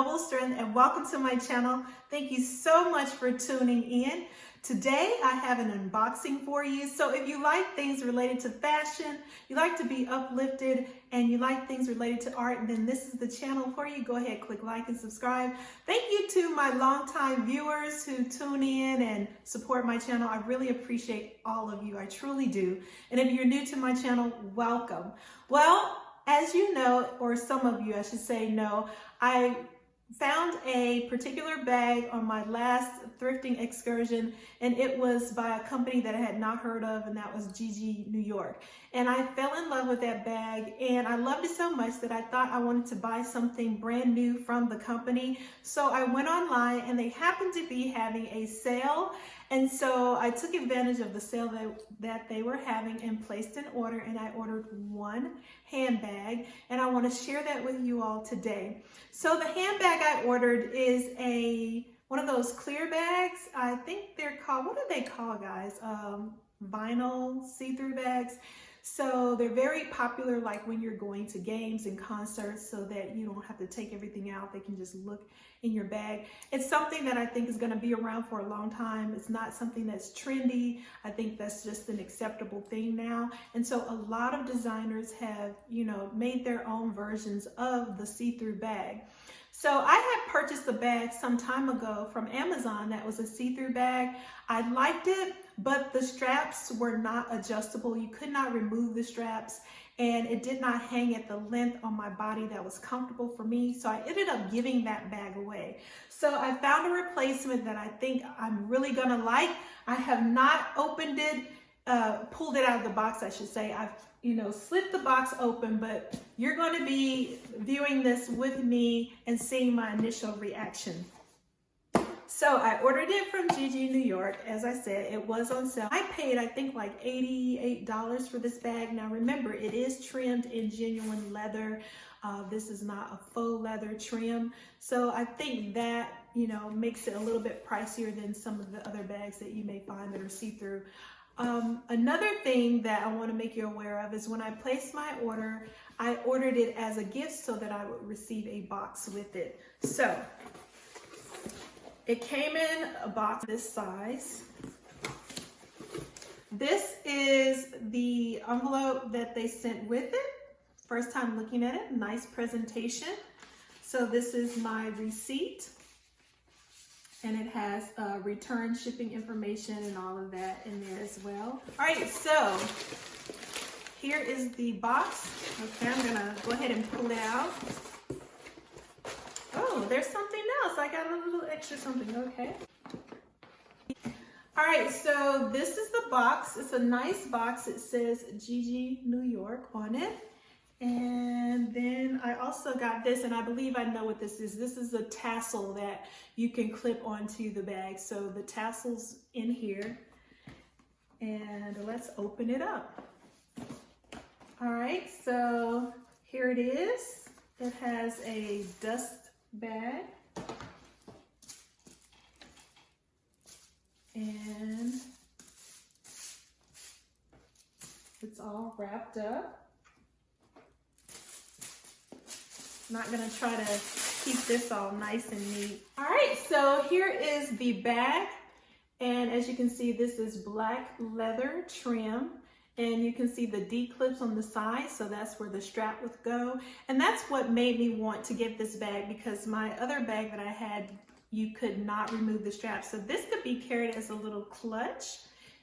double strength, and welcome to my channel. Thank you so much for tuning in. Today I have an unboxing for you. So if you like things related to fashion, you like to be uplifted, and you like things related to art, then this is the channel for you. Go ahead, click like and subscribe. Thank you to my longtime viewers who tune in and support my channel. I really appreciate all of you. I truly do. And if you're new to my channel, welcome. Well, as you know, or some of you I should say know, I found a particular bag on my last thrifting excursion, and it was by a company that I had not heard of, and that was GiGi New York. And I fell in love with that bag, and I loved it so much that I thought I wanted to buy something brand new from the company. So I went online, and they happened to be having a sale. And so I took advantage of the sale that they were having and placed an order, and I ordered one handbag, and I want to share that with you all today. So the handbag I ordered is one of those clear bags. I think they're called, what are they called, guys? Vinyl see-through bags. So they're very popular, like when you're going to games and concerts, so that you don't have to take everything out. They can just look in your bag. It's something that I think is going to be around for a long time. It's not something that's trendy. I think that's just an acceptable thing now. And so a lot of designers have, made their own versions of the see-through bag. So I had purchased a bag some time ago from Amazon that was a see-through bag. I liked it, but the straps were not adjustable. You could not remove the straps, and it did not hang at the length on my body that was comfortable for me. So I ended up giving that bag away. So I found a replacement that I think I'm really gonna like. I have not opened it, pulled it out of the box, I should say. I've slit the box open, but you're going to be viewing this with me and seeing my initial reaction. So I ordered it from GiGi New York. As I said, it was on sale. I paid, I think, like $88 for this bag. Now remember, it is trimmed in genuine leather. This is not a faux leather trim. So I think that, makes it a little bit pricier than some of the other bags that you may find that are see-through. Another thing that I want to make you aware of is when I placed my order, I ordered it as a gift so that I would receive a box with it. So it came in a box this size. This is the envelope that they sent with it. First time looking at it, nice presentation. So this is my receipt. And it has return shipping information and all of that in there as well. All right, so here is the box. Okay, I'm gonna go ahead and pull it out. Oh, there's something else. I got a little extra something, okay. All right, so this is the box. It's a nice box. It says GiGi New York on it. And then I also got this, and I believe I know what this is. This is a tassel that you can clip onto the bag. So the tassel's in here, and let's open it up. All right, so here it is. It has a dust bag, and it's all wrapped up. Not gonna try to keep this all nice and neat. All right, so here is the bag. And as you can see, this is black leather trim. And you can see the D clips on the side, so that's where the strap would go. And that's what made me want to get this bag, because my other bag that I had, you could not remove the strap. So this could be carried as a little clutch.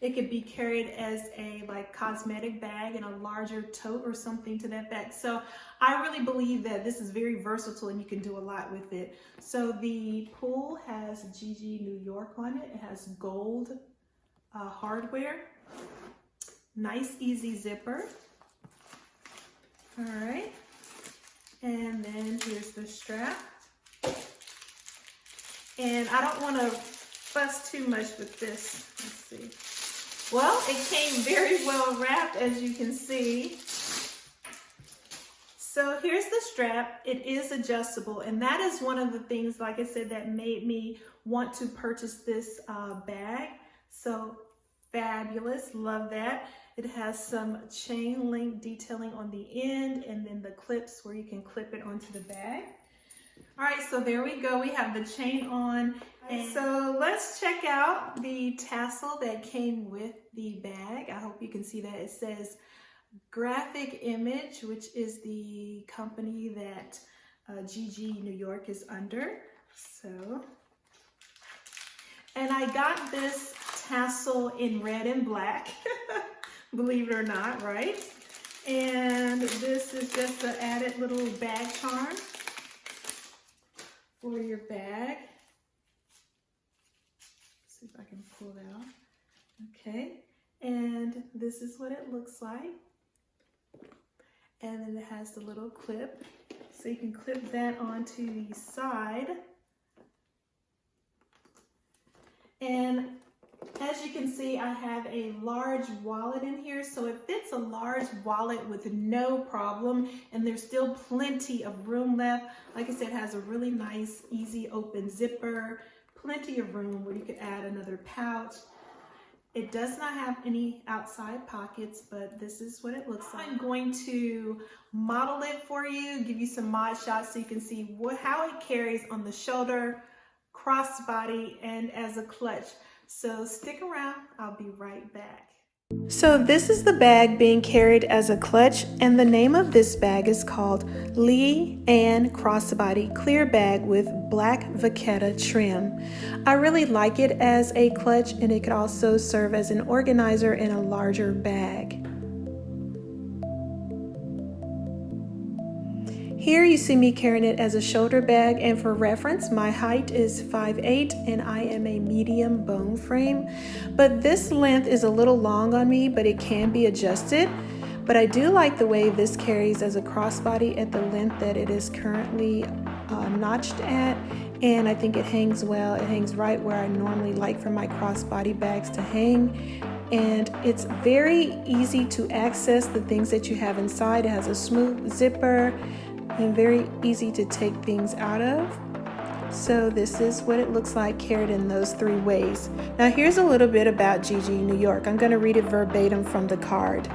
It could be carried as a cosmetic bag in a larger tote or something to that effect. So I really believe that this is very versatile and you can do a lot with it. So the pull has GiGi New York on it. It has gold hardware. Nice easy zipper. All right. And then here's the strap. And I don't want to fuss too much with this. Let's see. Well, it came very well wrapped, as you can see. So here's the strap. It is adjustable, and that is one of the things, like I said, that made me want to purchase this bag. So fabulous, love that. It has some chain link detailing on the end, and then the clips where you can clip it onto the bag. All right, so there we go. We have the chain on. And so let's check out the tassel that came with the bag. I hope you can see that. It says Graphic Image, which is the company that GiGi New York is under. So, and I got this tassel in red and black, believe it or not, right? And this is just an added little bag charm for your bag. Let's see if I can pull it out. Okay, and this is what it looks like. And then it has the little clip. So you can clip that onto the side. And as you can see, I have a large wallet in here. So it fits a large wallet with no problem. And there's still plenty of room left. Like I said, it has a really nice, easy open zipper. Plenty of room where you could add another pouch. It does not have any outside pockets, but this is what it looks like. I'm going to model it for you, give you some mod shots so you can see how it carries on the shoulder, crossbody, and as a clutch. So stick around, I'll be right back. So this is the bag being carried as a clutch, and the name of this bag is called Leigh Crossbody Clear Bag with Black Vachetta Trim. I really like it as a clutch, and it could also serve as an organizer in a larger bag. Here you see me carrying it as a shoulder bag, and for reference, my height is 5'8" and I am a medium bone frame. But this length is a little long on me, but it can be adjusted. But I do like the way this carries as a crossbody at the length that it is currently notched at. And I think it hangs well. It hangs right where I normally like for my crossbody bags to hang. And it's very easy to access the things that you have inside. It has a smooth zipper and very easy to take things out of. So this is what it looks like carried in those 3 ways. Now here's a little bit about GiGi New York. I'm going to read it verbatim from the card.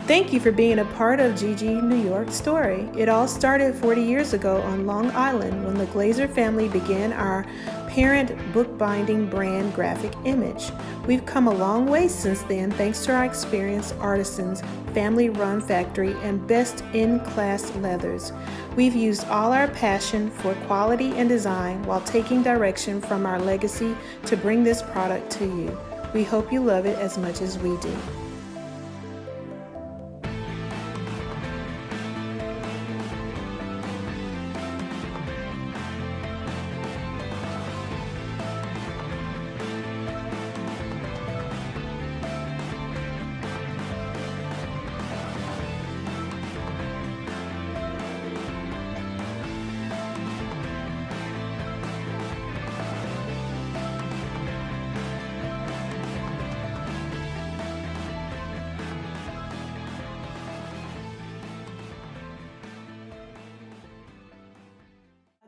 Thank you for being a part of GiGi New York's story. It all started 40 years ago on Long Island when the Glazer family began our parent bookbinding brand Graphic Image. We've come a long way since then thanks to our experienced artisans, family-run factory, and best-in-class leathers. We've used all our passion for quality and design while taking direction from our legacy to bring this product to you. We hope you love it as much as we do.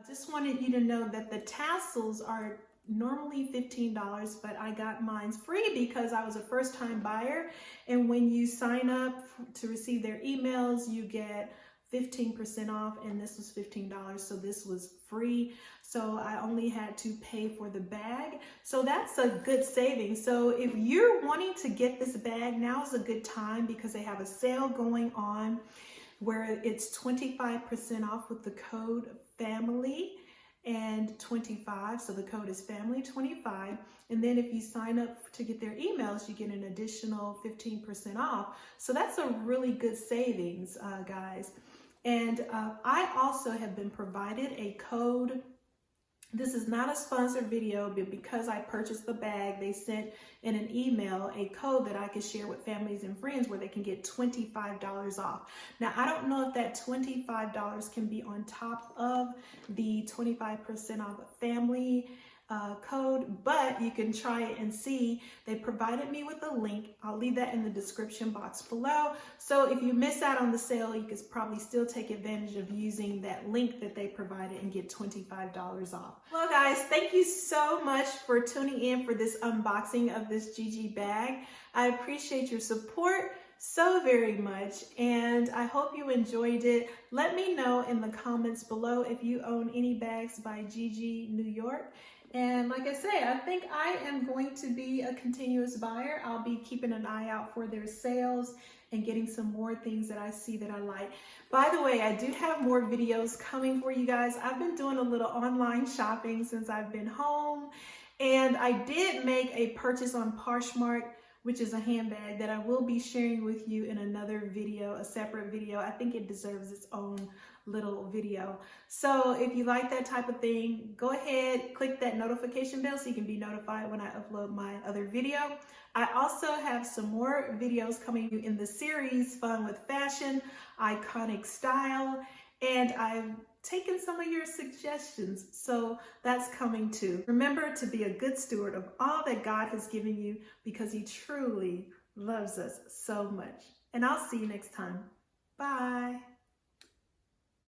Just wanted you to know that the tassels are normally $15, but I got mine free because I was a first-time buyer. And when you sign up to receive their emails, you get 15% off, and this was $15, so this was free. So I only had to pay for the bag. So that's a good saving. So if you're wanting to get this bag, now is a good time because they have a sale going on where it's 25% off with the code family and 25. So the code is family 25. And then if you sign up to get their emails, you get an additional 15% off. So that's a really good savings, guys. And I also have been provided a code. This is not a sponsored video, but because I purchased the bag, they sent in an email a code that I could share with families and friends where they can get $25 off. Now, I don't know if that $25 can be on top of the 25% off family code, but you can try it and see. They provided me with a link. I'll leave that in the description box below. So if you miss out on the sale, you could probably still take advantage of using that link that they provided and get $25 off. Well, guys, thank you so much for tuning in for this unboxing of this GiGi bag. I appreciate your support. so very much, and I hope you enjoyed it. Let me know in the comments below if you own any bags by GiGi New York. And like I say, I think I am going to be a continuous buyer. I'll be keeping an eye out for their sales and getting some more things that I see that I like. By the way, I do have more videos coming for you guys. I've been doing a little online shopping since I've been home, and I did make a purchase on Poshmark, which is a handbag that I will be sharing with you in another video, a separate video. I think it deserves its own little video. So if you like that type of thing, go ahead, click that notification bell so you can be notified when I upload my other video. I also have some more videos coming in the series, Fun with Fashion, Iconic Style, and I've taken some of your suggestions, so that's coming too. Remember to be a good steward of all that God has given you, because He truly loves us so much. And I'll see you next time. Bye.